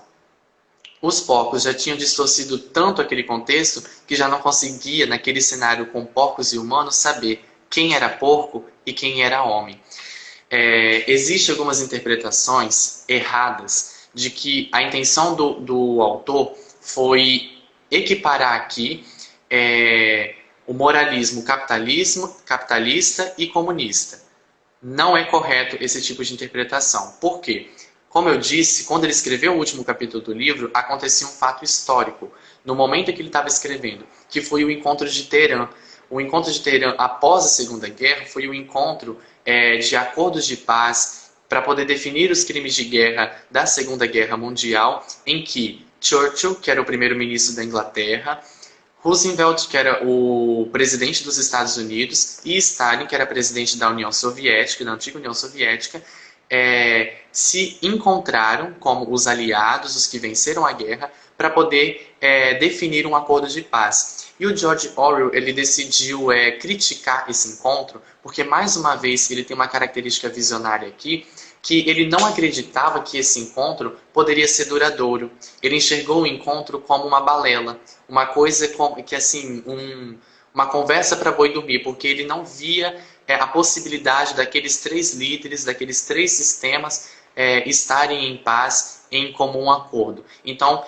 os porcos já tinham distorcido tanto aquele contexto que já não conseguia, naquele cenário com porcos e humanos, saber quem era porco e quem era homem. Existem algumas interpretações erradas de que a intenção do autor foi equiparar aqui o moralismo capitalista e comunista. Não é correto esse tipo de interpretação. Por quê? Como eu disse, quando ele escreveu o último capítulo do livro, acontecia um fato histórico. No momento em que ele estava escrevendo, que foi o encontro de Teherã. O encontro de Teherã após a Segunda Guerra foi o encontro de acordos de paz para poder definir os crimes de guerra da Segunda Guerra Mundial, em que Churchill, que era o primeiro-ministro da Inglaterra, Roosevelt, que era o presidente dos Estados Unidos, e Stalin, que era presidente da União Soviética, da antiga União Soviética, se encontraram como os aliados, os que venceram a guerra, para poder definir um acordo de paz. E o George Orwell ele decidiu criticar esse encontro, porque mais uma vez ele tem uma característica visionária aqui, que ele não acreditava que esse encontro poderia ser duradouro. Ele enxergou o encontro como uma balela, uma coisa que assim, uma conversa para boi dormir, porque ele não via a possibilidade daqueles 3 líderes, daqueles 3 sistemas estarem em paz, em comum acordo. Então,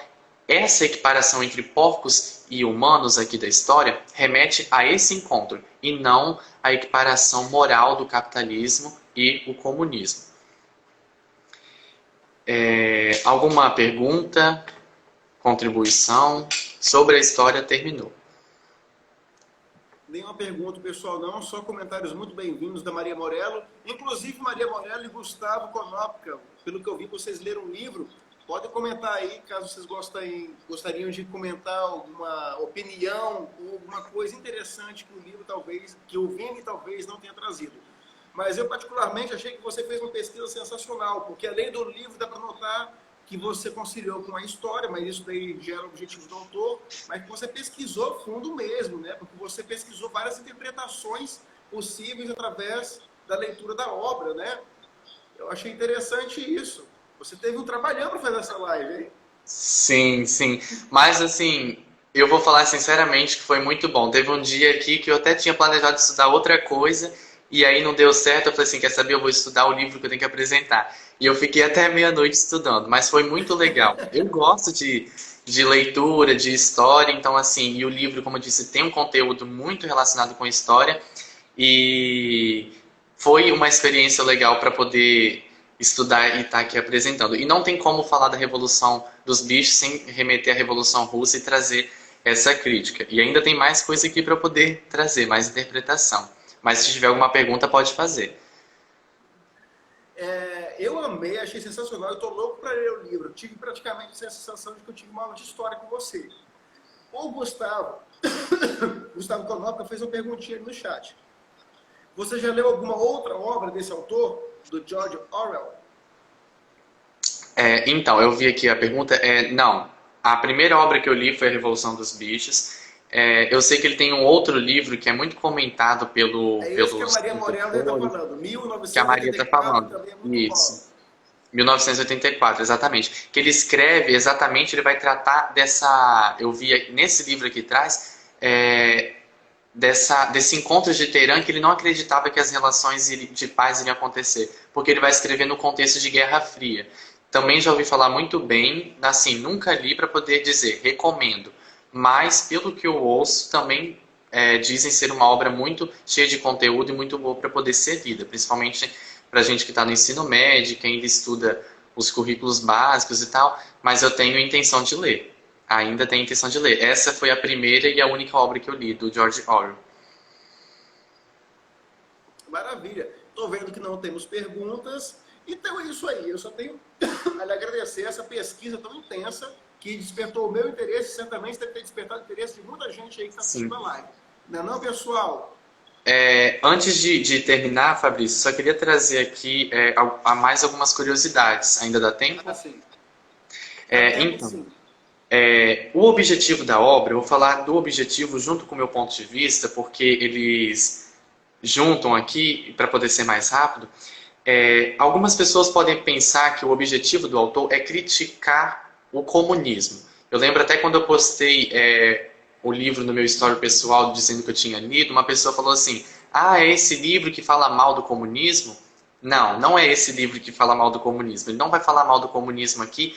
essa equiparação entre porcos e humanos aqui da história remete a esse encontro, e não a equiparação moral do capitalismo e o comunismo. Alguma pergunta, contribuição sobre a história? Terminou. Nenhuma pergunta, pessoal, não. Só comentários muito bem-vindos da Maria Morello. Inclusive, Maria Morello e Gustavo Konopka, pelo que eu vi, vocês leram o livro. Podem comentar aí, caso vocês gostariam de comentar alguma opinião ou alguma coisa interessante que o livro talvez, que o Vini talvez não tenha trazido. Mas eu particularmente achei que você fez uma pesquisa sensacional, porque além do livro dá para notar que você conciliou com a história, mas isso daí gera objetivos do autor, mas que você pesquisou fundo mesmo, né? Porque você pesquisou várias interpretações possíveis através da leitura da obra, né? Eu achei interessante isso. Você teve um trabalhão para fazer essa live, hein? Sim, sim. Mas assim, Eu vou falar sinceramente que foi muito bom. Teve um dia aqui que eu até tinha planejado estudar outra coisa, e aí não deu certo. Eu falei assim, quer saber, eu vou estudar o livro que eu tenho que apresentar. E eu fiquei até meia-noite estudando, mas foi muito legal. Eu gosto de leitura, de história, então assim, e o livro, como eu disse, tem um conteúdo muito relacionado com história, e foi uma experiência legal para poder estudar e estar aqui apresentando. E não tem como falar da Revolução dos Bichos sem remeter à Revolução Russa e trazer essa crítica. E ainda tem mais coisa aqui para poder trazer, mais interpretação. Mas se tiver alguma pergunta, pode fazer. Eu amei, achei sensacional. Eu estou louco para ler o livro. Eu tive praticamente a sensação de que eu tive uma aula de história com você. O Gustavo, Gustavo Konopa fez uma perguntinha ali no chat. Você já leu alguma outra obra desse autor, do George Orwell? Então, eu vi aqui a pergunta. Não, a primeira obra que eu li foi A Revolução dos Bichos. Eu sei que ele tem um outro livro que é muito comentado É isso que a pelos Maria Morella está falando. que a Maria está 1984 falando. também é muito Isso. bom. 1984, exatamente. Que ele escreve exatamente, ele vai tratar dessa. Eu vi nesse livro aqui atrás, desse encontro de Teherã, que ele não acreditava que as relações de paz iriam acontecer, porque ele vai escrever no contexto de Guerra Fria. Também já ouvi falar muito bem, assim, nunca li para poder dizer, recomendo. Mas, pelo que eu ouço, também dizem ser uma obra muito cheia de conteúdo e muito boa para poder ser lida, principalmente para gente que está no ensino médio, que ainda estuda os currículos básicos e tal, mas eu tenho intenção de ler. Ainda tenho intenção de ler. Essa foi a primeira e a única obra que eu li, do George Orwell. Maravilha. Estou vendo que não temos perguntas. Então é isso aí. Eu só tenho a lhe agradecer essa pesquisa tão intensa que despertou o meu interesse e certamente deve ter despertado o interesse de muita gente aí que está assistindo a live. Não é não, pessoal? Antes de terminar, Fabrício, só queria trazer aqui a mais algumas curiosidades. Ainda dá tempo? Ah, sim. Dá tempo, Então, sim. o objetivo da obra, eu vou falar do objetivo junto com o meu ponto de vista, porque eles juntam aqui para poder ser mais rápido. Algumas pessoas podem pensar que o objetivo do autor é criticar o comunismo. Eu lembro até quando eu postei o livro no meu story pessoal dizendo que eu tinha lido, uma pessoa falou assim, é esse livro que fala mal do comunismo? Não, não é esse livro que fala mal do comunismo. Ele não vai falar mal do comunismo aqui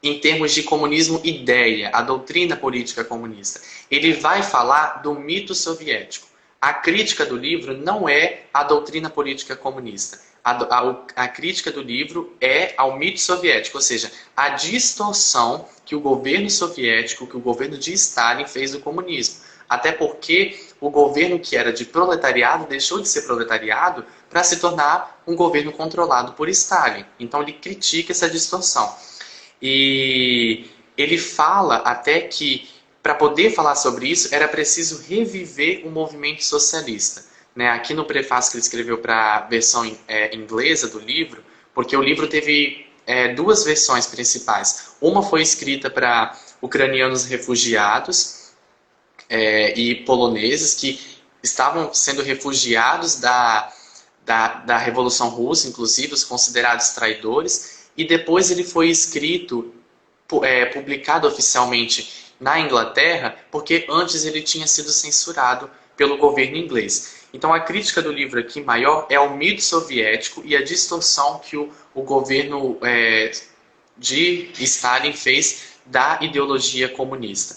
em termos de comunismo ideia, a doutrina política comunista. Ele vai falar do mito soviético. A crítica do livro não é a doutrina política comunista. A crítica do livro é ao mito soviético, ou seja, a distorção que o governo soviético, que o governo de Stalin fez do comunismo. Até porque o governo que era de proletariado deixou de ser proletariado para se tornar um governo controlado por Stalin. Então ele critica essa distorção. E ele fala até que para poder falar sobre isso era preciso reviver o movimento socialista. Aqui no prefácio que ele escreveu para a versão inglesa do livro, porque o livro teve duas versões principais. Uma foi escrita para ucranianos refugiados e poloneses que estavam sendo refugiados da Revolução Russa, inclusive os considerados traidores, e depois ele foi escrito, publicado oficialmente na Inglaterra, porque antes ele tinha sido censurado pelo governo inglês. Então a crítica do livro aqui maior é ao mito soviético e a distorção que o governo de Stalin fez da ideologia comunista.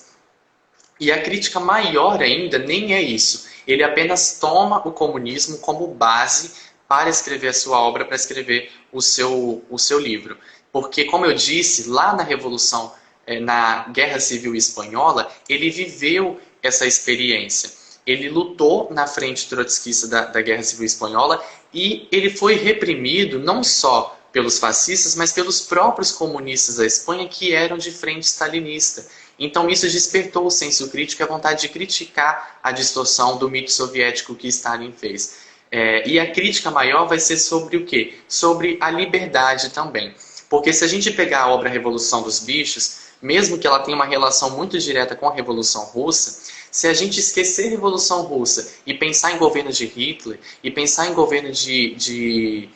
E a crítica maior ainda nem é isso. Ele apenas toma o comunismo como base para escrever a sua obra, para escrever o seu livro. Porque, como eu disse, lá na Revolução, na Guerra Civil Espanhola, ele viveu essa experiência. Ele lutou na frente trotskista da Guerra Civil Espanhola e ele foi reprimido não só pelos fascistas, mas pelos próprios comunistas da Espanha que eram de frente stalinista. Então isso despertou o senso crítico e a vontade de criticar a distorção do mito soviético que Stalin fez. E a crítica maior vai ser sobre o quê? Sobre a liberdade também. Porque se a gente pegar a obra Revolução dos Bichos, mesmo que ela tenha uma relação muito direta com a Revolução Russa, se a gente esquecer a Revolução Russa e pensar em governo de Hitler, e pensar em governo de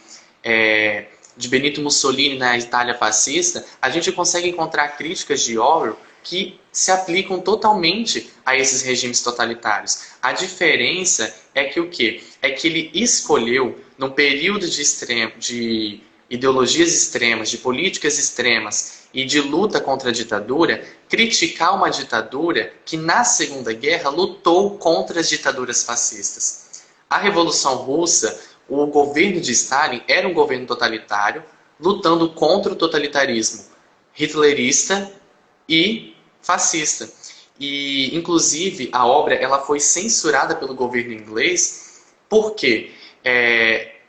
Benito Mussolini na Itália fascista, a gente consegue encontrar críticas de Orwell que se aplicam totalmente a esses regimes totalitários. A diferença é que o quê? É que ele escolheu, num período de ideologias extremas, de políticas extremas e de luta contra a ditadura, criticar uma ditadura que na Segunda Guerra lutou contra as ditaduras fascistas. A Revolução Russa, o governo de Stalin era um governo totalitário, lutando contra o totalitarismo hitlerista e fascista. E, inclusive, a obra ela foi censurada pelo governo inglês porque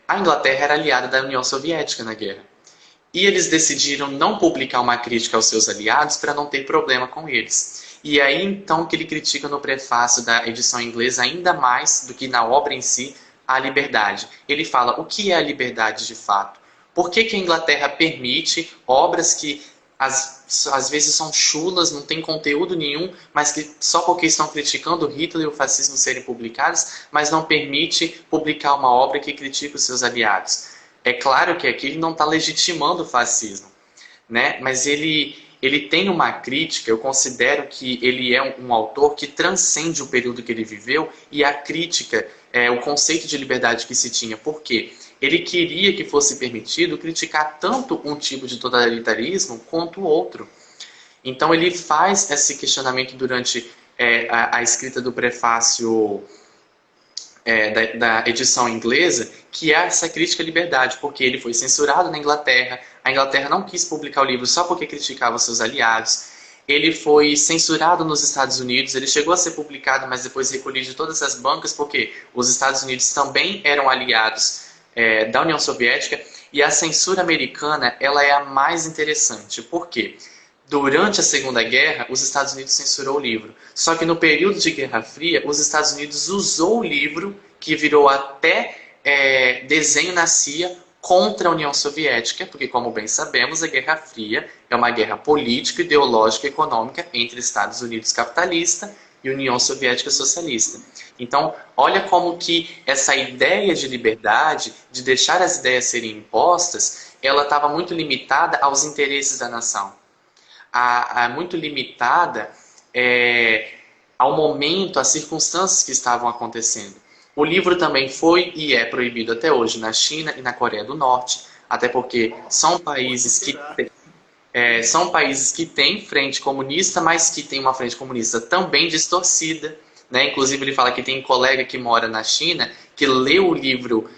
a Inglaterra era aliada da União Soviética na guerra. E eles decidiram não publicar uma crítica aos seus aliados para não ter problema com eles. E aí, então, que ele critica no prefácio da edição inglesa, ainda mais do que na obra em si, a liberdade. Ele fala o que é a liberdade de fato. Por que a Inglaterra permite obras que às vezes são chulas, não tem conteúdo nenhum, mas que só porque estão criticando Hitler e o fascismo serem publicadas, mas não permite publicar uma obra que critica os seus aliados? É claro que aqui ele não está legitimando o fascismo, né? Mas ele tem uma crítica, eu considero que ele é um autor que transcende o período que ele viveu e a crítica, o conceito de liberdade que se tinha. Por quê? Ele queria que fosse permitido criticar tanto um tipo de totalitarismo quanto o outro. Então ele faz esse questionamento durante a escrita do prefácio da edição inglesa, que é essa crítica à liberdade, porque ele foi censurado na Inglaterra, a Inglaterra não quis publicar o livro só porque criticava seus aliados, ele foi censurado nos Estados Unidos, ele chegou a ser publicado, mas depois recolhido de todas as bancas, porque os Estados Unidos também eram aliados da União Soviética, e a censura americana ela é a mais interessante. Por quê? Durante a Segunda Guerra, os Estados Unidos censurou o livro. Só que no período de Guerra Fria, os Estados Unidos usou o livro, que virou até desenho na CIA, contra a União Soviética, porque, como bem sabemos, a Guerra Fria é uma guerra política, ideológica e econômica entre Estados Unidos capitalista e União Soviética socialista. Então, olha como que essa ideia de liberdade, de deixar as ideias serem impostas, ela estava muito limitada aos interesses da nação. Muito limitada ao momento, às circunstâncias que estavam acontecendo. O livro também foi e é proibido até hoje na China e na Coreia do Norte, até porque são países que têm frente comunista, mas que têm uma frente comunista também distorcida, né? Inclusive ele fala que tem um colega que mora na China que leu o livro,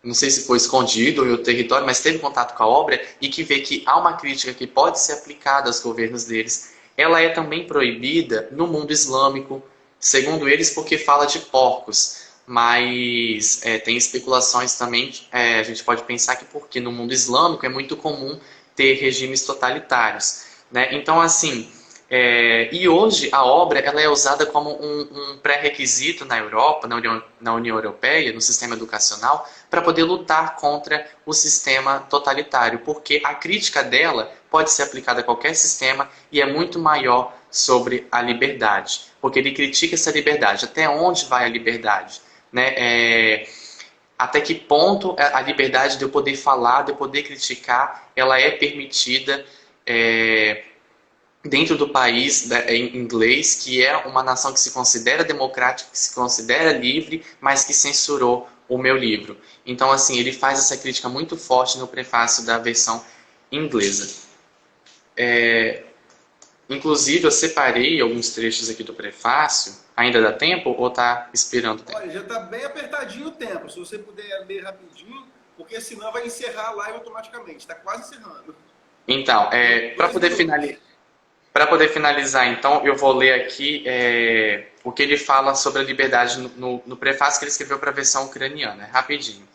não sei se foi escondido em outro território, mas teve contato com a obra e que vê que há uma crítica que pode ser aplicada aos governos deles. Ela é também proibida no mundo islâmico, segundo eles, porque fala de porcos. Mas tem especulações também, a gente pode pensar que porque no mundo islâmico é muito comum ter regimes totalitários, né? Então, assim, e hoje a obra ela é usada como um pré-requisito na Europa, na União Europeia, no sistema educacional, para poder lutar contra o sistema totalitário, porque a crítica dela pode ser aplicada a qualquer sistema e é muito maior sobre a liberdade, porque ele critica essa liberdade, até onde vai a liberdade, né? Até que ponto a liberdade de eu poder falar, de eu poder criticar, ela é permitida dentro do país em inglês, que é uma nação que se considera democrática, que se considera livre, mas que censurou o meu livro. Então, assim, ele faz essa crítica muito forte no prefácio da versão inglesa. Inclusive, eu separei alguns trechos aqui do prefácio. Ainda dá tempo ou está esperando o tempo? Olha, já está bem apertadinho o tempo. Se você puder ler rapidinho, porque senão vai encerrar a live automaticamente. Está quase encerrando. Então, para poder finalizar, então, eu vou ler aqui o que ele fala sobre a liberdade no prefácio que ele escreveu para a versão ucraniana. Rapidinho.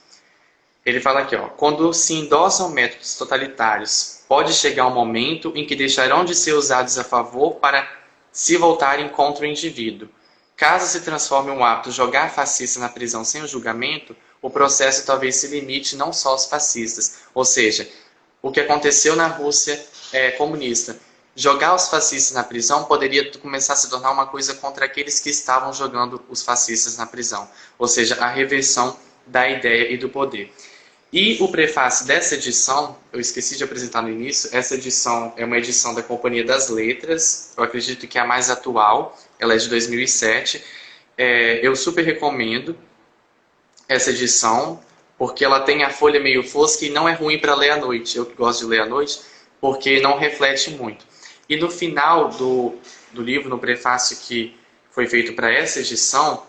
Ele fala aqui, ó, quando se endossam métodos totalitários, pode chegar um momento em que deixarão de ser usados a favor para se voltarem contra o indivíduo. Caso se transforme um hábito jogar fascista na prisão sem o julgamento, o processo talvez se limite não só aos fascistas, ou seja, o que aconteceu na Rússia comunista. Jogar os fascistas na prisão poderia começar a se tornar uma coisa contra aqueles que estavam jogando os fascistas na prisão, ou seja, a reversão da ideia e do poder. E o prefácio dessa edição, eu esqueci de apresentar no início, essa edição é uma edição da Companhia das Letras, eu acredito que é a mais atual, ela é de 2007. Eu super recomendo essa edição, porque ela tem a folha meio fosca e não é ruim para ler à noite. Eu que gosto de ler à noite, porque não reflete muito. E no final do livro, no prefácio que foi feito para essa edição,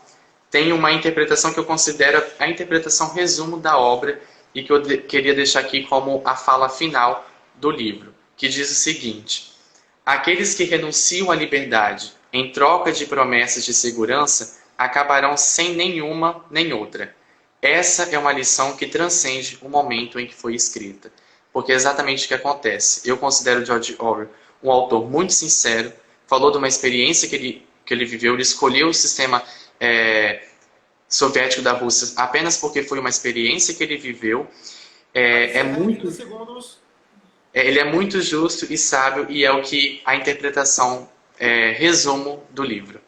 tem uma interpretação que eu considero a interpretação resumo da obra e que eu queria deixar aqui como a fala final do livro, que diz o seguinte: aqueles que renunciam à liberdade em troca de promessas de segurança acabarão sem nenhuma nem outra. Essa é uma lição que transcende o momento em que foi escrita, porque é exatamente o que acontece. Eu considero George Orwell um autor muito sincero, falou de uma experiência que ele viveu, ele escolheu o sistema soviético da Rússia apenas porque foi uma experiência que ele viveu. Ele é muito justo e sábio, e é o que a interpretação resumo do livro.